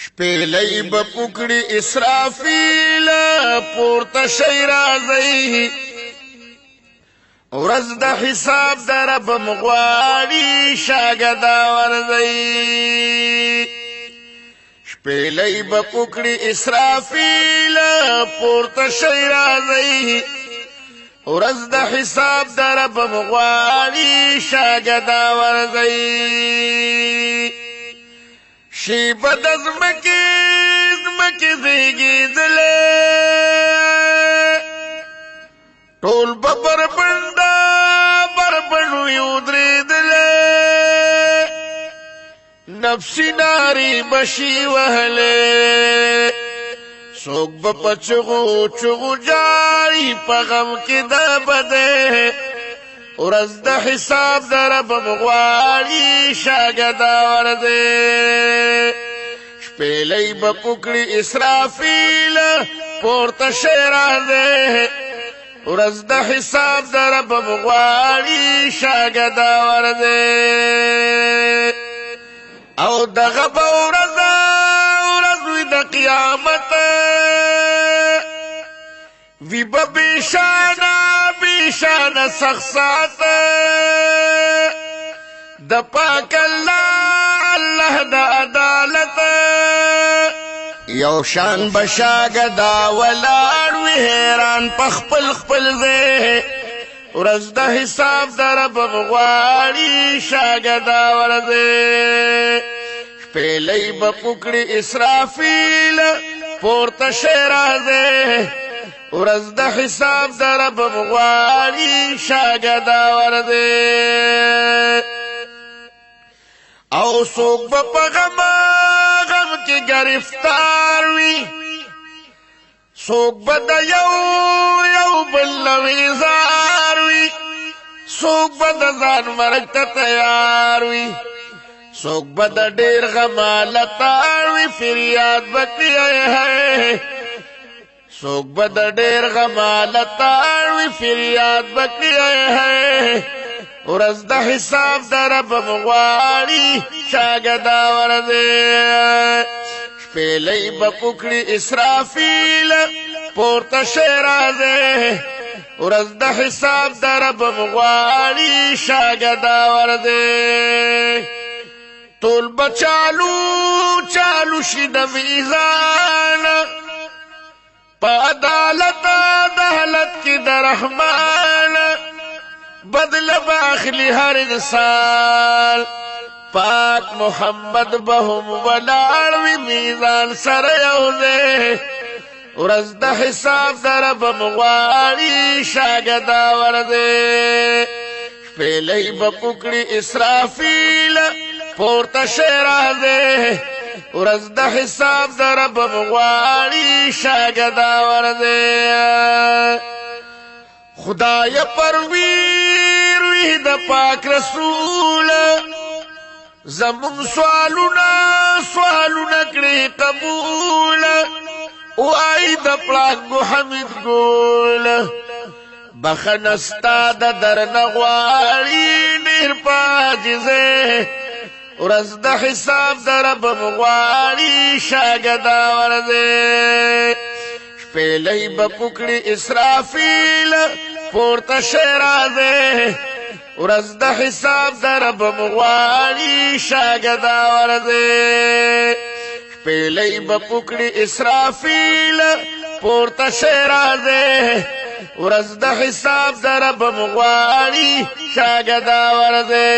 شپیلی بپکڑی اسرافیل پورتا شی رازی ورځ د حساب در رب مغواړي شاګدا ورځي شپیلی بپکڑی اسرافیل پورتا شی رازی ورځ د حساب در رب مغواړي شاګدا ورځي شی بد زمکی زیږیدلې ټول بربنډو یو درېدلې نفسی ناری بشي وهلې څوک به په چغو چغو جاري په غم کې د بده ورځ د حساب در رب مغواړي شاګدا ورځي شپیلی بپکړي اسرافیل پورته شی رازی ورځ د حساب در رب مغواړي شاګدا ورځي او دغه به ورځ وي د قیامت وی به بیشانه سخصات د پاک الله د عدالت یو شان بشاګدا ولاړ وی حیران پخپل خپل ځای ورځ د حساب در رب مغواړي شاګدا ورځي شپیلی بپکړي اسرافیل پورته شی رازی ورځ د حساب در رب مغواړي شاګدا ورځي او څوک به په غم کې گرفتار وي څوک به د یو بل ویزار وي څوک به د ځان مرګ ته تیار وي څوک به د ډېر غمه لتاړ وي فریاد به کوي څوک به د ډېر غمه لتاړ وي فریاد به کوي ورځ د حساب در رب مغواړي شاګدا ورځي شپیلی بپکړي اسرافیل پورته شی رازی ورځ د حساب در رب مغواړي شاګدا ورځي ټول به چالو شي د میزان په عدالت د حالت کې د رحمان بدل باخلی هر انسان پاک محمد بهم ولاړ وی میزان سره یو ځای ورځ د حساب در رب مغواړي شاګدا ورځي شپیلی بپکړي اسرافیل پورته شی رازی ورځ د حساب در رب مغواړي شاګدا ورځي خدای پرویر وی د پاک رسول زمون سوالونه کړي قبول وای د پلاک محمد ګول بخنستا د درنه غواړي ډېر پاجزه ورځ د حساب در رب مغواړي شاګدا ورځي شپیلی بپکړي اسرافیل پورته شی رازی ورځ د حساب در رب مغواړي شاګدا ورځي شپیلی بپکړي اسرافیل پورته شی رازی ورځ د حساب در رب مغواړي شاګدا ورځي